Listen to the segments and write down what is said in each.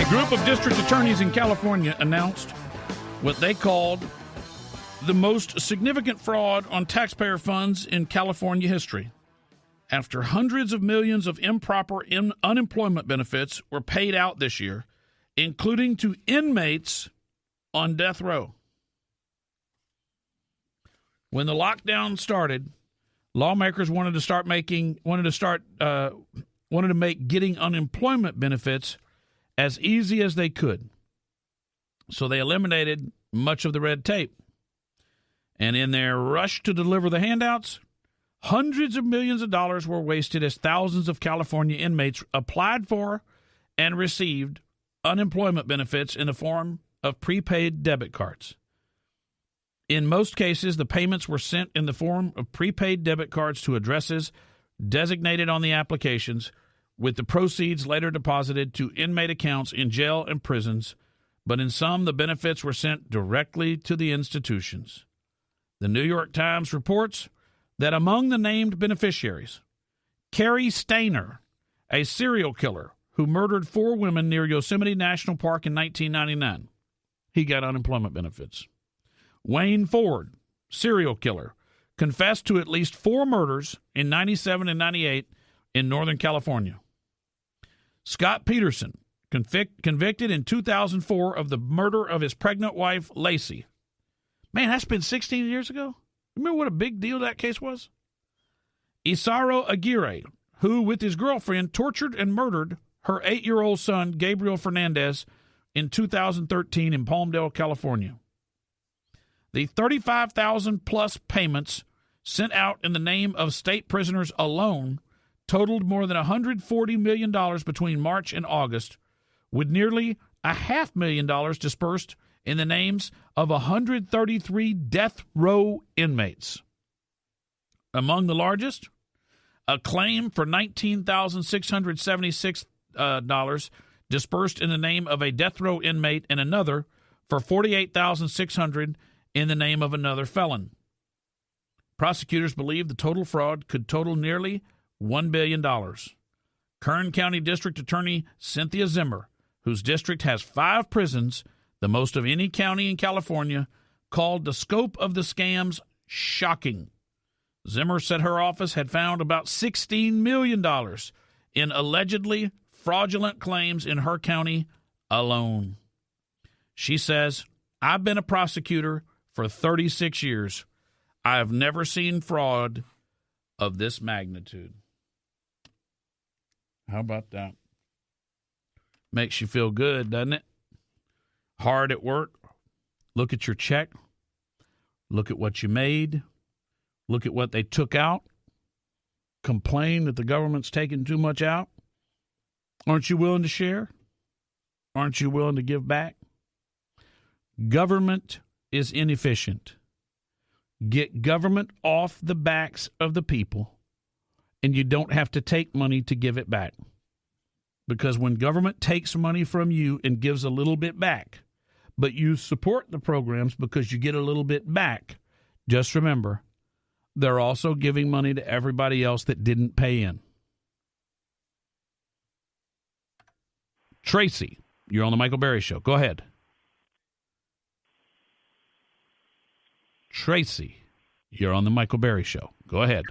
group of district attorneys in California announced what they called the most significant fraud on taxpayer funds in California history, after hundreds of millions of improper unemployment benefits were paid out this year, including to inmates on death row. When the lockdown started, lawmakers wanted to make getting unemployment benefits as easy as they could. So they eliminated much of the red tape. And in their rush to deliver the handouts, hundreds of millions of dollars were wasted as thousands of California inmates applied for and received unemployment benefits in the form of prepaid debit cards. In most cases, the payments were sent in the form of prepaid debit cards to addresses designated on the applications, with the proceeds later deposited to inmate accounts in jail and prisons, but in some, the benefits were sent directly to the institutions. The New York Times reports that among the named beneficiaries, Cary Stayner, a serial killer who murdered 4 women near Yosemite National Park in 1999, he got unemployment benefits. Wayne Ford, serial killer, confessed to at least 4 murders in 97 and 98 in Northern California. Scott Peterson, convicted in 2004 of the murder of his pregnant wife, Lacey. Man, that's been 16 years ago. Remember what a big deal that case was? Isaro Aguirre, who, with his girlfriend, tortured and murdered her 8-year-old son, Gabriel Fernandez, in 2013 in Palmdale, California. The 35,000-plus payments sent out in the name of state prisoners alone totaled more than $140 million between March and August, with nearly $500,000 dispersed in the names of 133 death row inmates. Among the largest, a claim for $19,676 dispersed in the name of a death row inmate, and another for $48,600 in the name of another felon. Prosecutors believe the total fraud could total nearly $1 billion. Kern County District Attorney Cynthia Zimmer, whose district has 5 prisons, the most of any county in California, called the scope of the scams shocking. Zimmer said her office had found about $16 million in allegedly fraudulent claims in her county alone. She says, "I've been a prosecutor for 36 years. I have never seen fraud of this magnitude." How about that? Makes you feel good, doesn't it? Hard at work. Look at your check. Look at what you made. Look at what they took out. Complain that the government's taking too much out. Aren't you willing to share? Aren't you willing to give back? Government is inefficient. Get government off the backs of the people, and you don't have to take money to give it back. Because when government takes money from you and gives a little bit back, but you support the programs because you get a little bit back, just remember, they're also giving money to everybody else that didn't pay in. Tracy, you're on the Michael Berry Show. Go ahead. Tracy, you're on the Michael Berry Show. Go ahead.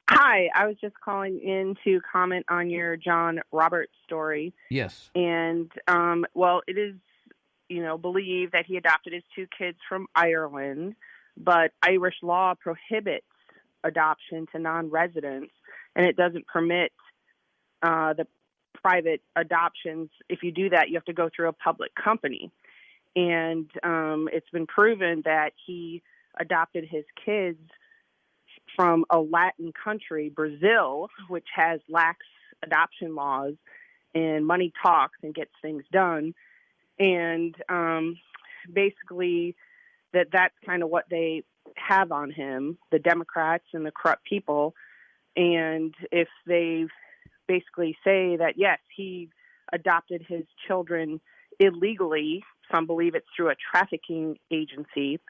Hi, I was just calling in to comment on your John Roberts story. Yes. And, it is, believed that he adopted his 2 kids from Ireland, but Irish law prohibits adoption to non-residents, and it doesn't permit the private adoptions. If you do that, you have to go through a public company. And it's been proven that he adopted his kids from a Latin country, Brazil, which has lax adoption laws, and money talks and gets things done. And basically that's kind of what they have on him, the Democrats and the corrupt people. And if they basically say that, yes, he adopted his children illegally, some believe it's through a trafficking agency,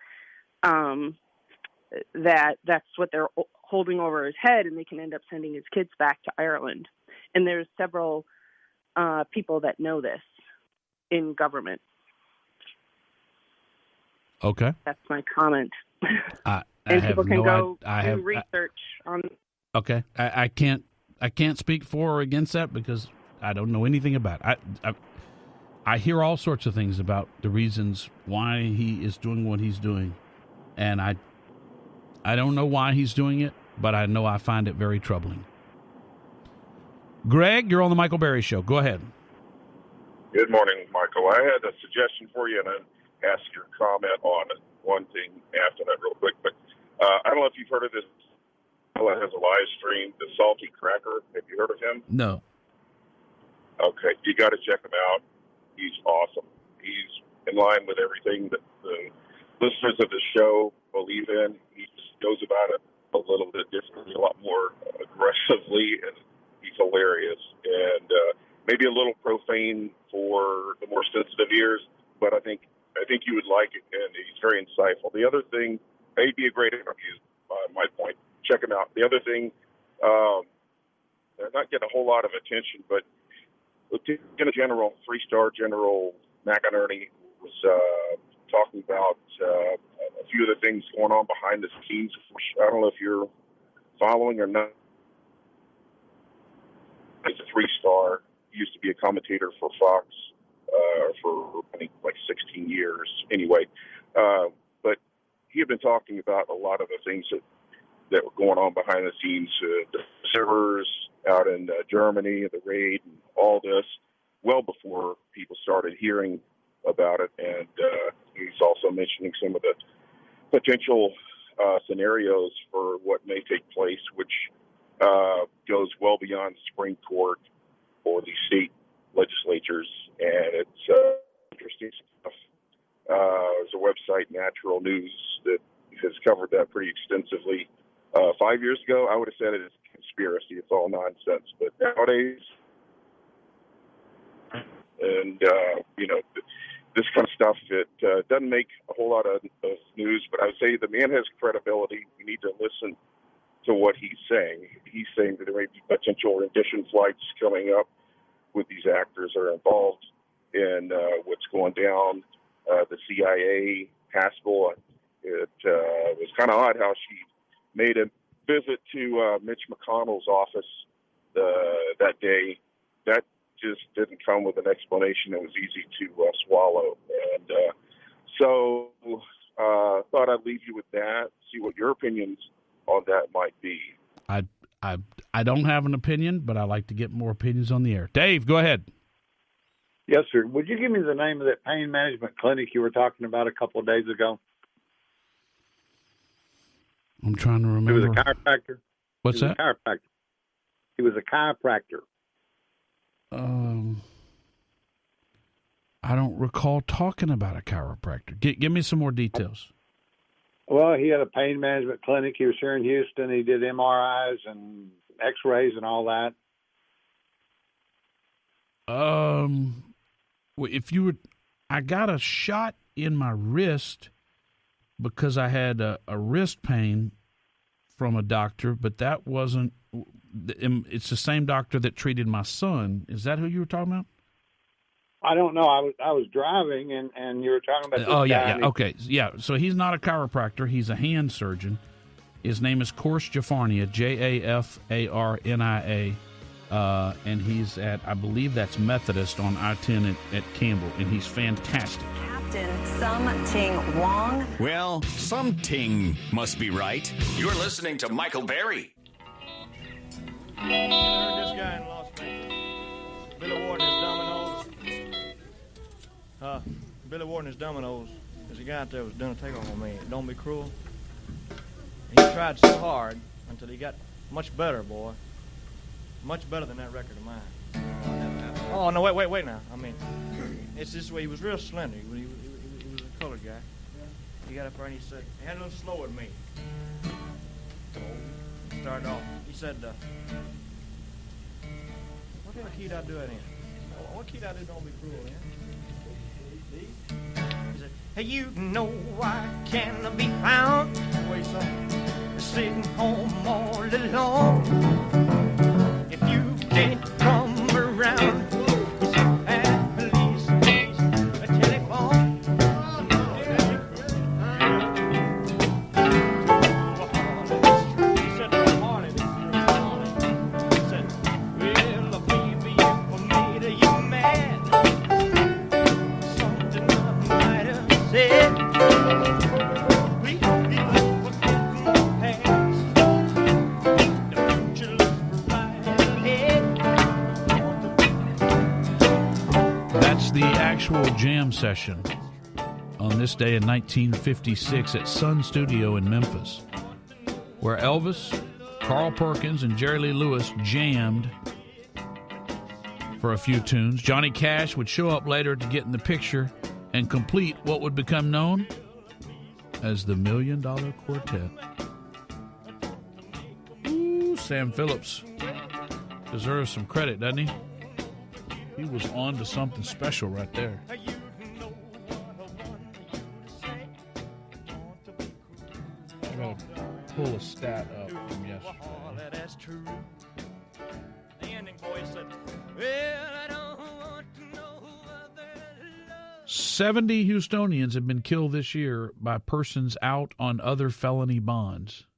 that's what they're holding over his head, and they can end up sending his kids back to Ireland. And there's several people that know this. in government. Okay. That's my comment. I and have people can no go idea. do research on. Okay. I can't speak for or against that because I don't know anything about it. I hear all sorts of things about the reasons why he is doing what he's doing, and I don't know why he's doing it, but I know I find it very troubling. Greg, you're on the Michael Berry Show. Go ahead. Good morning, Michael. I had a suggestion for you, and I'd ask your comment on one thing after that real quick. But I don't know if you've heard of this fellow that has a live stream, the Salty Cracker. Have you heard of him? No. Okay, you got to check him out. He's awesome. He's in line with everything that the listeners of the show believe in. He just goes about it a little bit differently, a lot more aggressively, and he's hilarious. And maybe a little profane for the more sensitive ears, but I think you would like it, and he's very insightful. The other thing, he'd be a great interview, my point. Check him out. The other thing, they're not getting a whole lot of attention, but Lieutenant General, 3-star General McInerney was talking about a few of the things going on behind the scenes. I don't know if you're following or not. He's a 3-star. He used to be a commentator for Fox for, I think, like 16 years anyway. But he had been talking about a lot of the things that were going on behind the scenes, the servers out in Germany, the raid, and all this, well before people started hearing about it. And he's also mentioning some of the potential scenarios for what may take place, which goes well beyond the Supreme Court or the state legislatures. And it's interesting stuff. There's a website, Natural News, that has covered that pretty extensively. 5 years ago, I would have said it is a conspiracy. It's all nonsense. But nowadays, and, this kind of stuff, it doesn't make a whole lot of news. But I would say the man has credibility. We need to listen to what he's saying. He's saying that there may be potential rendition flights coming up with these actors that are involved in what's going down. The CIA, Haskell, it was kind of odd how she made a visit to Mitch McConnell's office that day. That just didn't come with an explanation that was easy to swallow. And so thought I'd leave you with that, see what your opinions on that might be. I don't have an opinion, but I like to get more opinions on the air. Dave, go ahead. Yes, sir. Would you give me the name of that pain management clinic you were talking about a couple of days ago? I'm trying to remember. He was a chiropractor. What's that? He was a chiropractor. I don't recall talking about a chiropractor. Give me some more details. Well, he had a pain management clinic. He was here in Houston. He did MRIs and X-rays and all that. If you would, I got a shot in my wrist because I had a wrist pain from a doctor, but that wasn't. It's the same doctor that treated my son. Is that who you were talking about? I don't know. I was driving, and you were talking about this guy. Yeah. Okay. Yeah. So he's not a chiropractor. He's a hand surgeon. His name is Kors Jafarnia, Jafarnia, and he's at, I believe that's Methodist on I-10 at Campbell, and he's fantastic. Captain Sum Ting Wong. Well, some ting must be right. You're listening to Michael Berry. I heard this guy in Las Vegas. Billy Ward and his dominoes. Billy Ward and his dominoes. There's a guy out there who was doing a takeoff on me. Don't be cruel. And he tried so hard until he got much better, boy. Much better than that record of mine. Oh, no, wait now. I mean, it's this way. He was real slender. He was a colored guy. He got up there and he said, he had a little slower than me. Started off. He said, what kind of key did I do it in? What key did I do Don't Be Cruel in? He said, hey, you know I can't be found. Wait, son. Sitting home all alone. If you didn't come around, he said, at least actual jam session on this day in 1956 at Sun Studio in Memphis, where Elvis, Carl Perkins, and Jerry Lee Lewis jammed for a few tunes. Johnny Cash would show up later to get in the picture and complete what would become known as the $1 Million Quartet. Ooh, Sam Phillips deserves some credit, doesn't he? He was on to something special right there. I gotta pull a stat up from yesterday. 70 Houstonians have been killed this year by persons out on other felony bonds.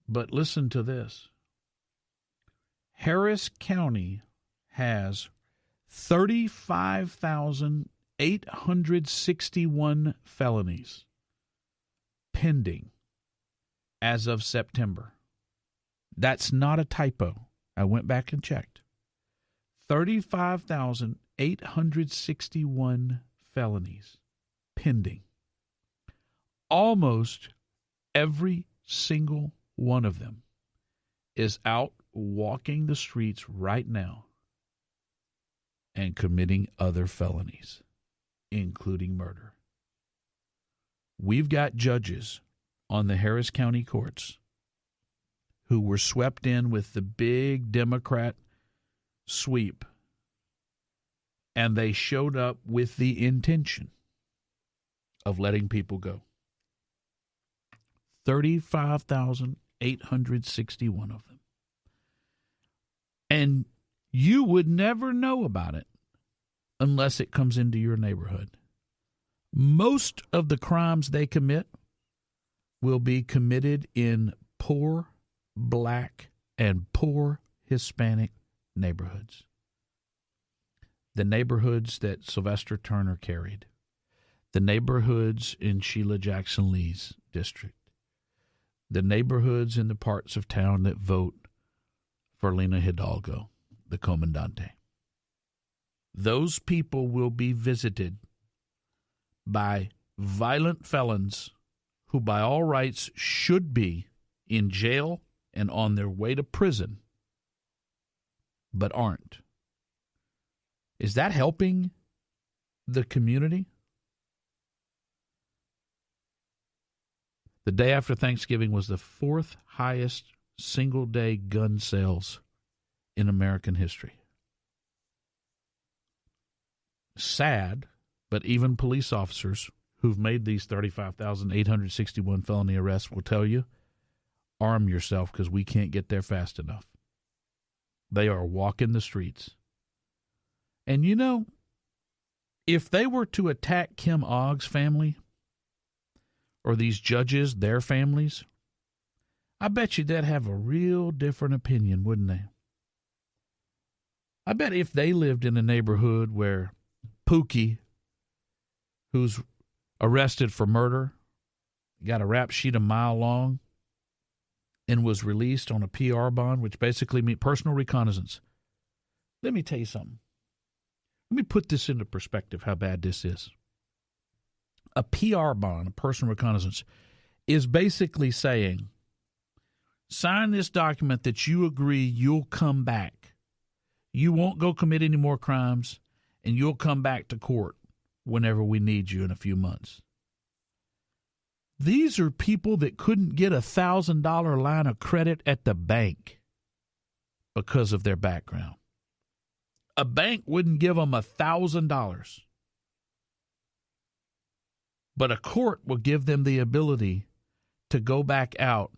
But listen to this. Harris County has 35,861 felonies pending as of September. That's not a typo. I went back and checked. 35,861 felonies pending. Almost every single one of them is out walking the streets right now and committing other felonies, including murder. We've got judges on the Harris County courts who were swept in with the big Democrat sweep, and they showed up with the intention of letting people go. 35,861 of them. And you would never know about it unless it comes into your neighborhood. Most of the crimes they commit will be committed in poor Black and poor Hispanic neighborhoods. The neighborhoods that Sylvester Turner carried. The neighborhoods in Sheila Jackson Lee's district. The neighborhoods in the parts of town that vote for Lena Hidalgo, the Comandante. Those people will be visited by violent felons who by all rights should be in jail and on their way to prison, but aren't. Is that helping the community? The day after Thanksgiving was the fourth highest single-day gun sales in American history. Sad, but even police officers who've made these 35,861 felony arrests will tell you, arm yourself because we can't get there fast enough. They are walking the streets. And you know, if they were to attack Kim Ogg's family or these judges, their families, I bet you they'd have a real different opinion, wouldn't they? I bet if they lived in a neighborhood where Pookie, who's arrested for murder, got a rap sheet a mile long, and was released on a PR bond, which basically means personal reconnaissance. Let me tell you something. Let me put this into perspective, how bad this is. A PR bond, a personal reconnaissance, is basically saying, sign this document that you agree you'll come back. You won't go commit any more crimes, and you'll come back to court whenever we need you in a few months. These are people that couldn't get a $1,000 line of credit at the bank because of their background. A bank wouldn't give them $1,000. But a court will give them the ability to go back out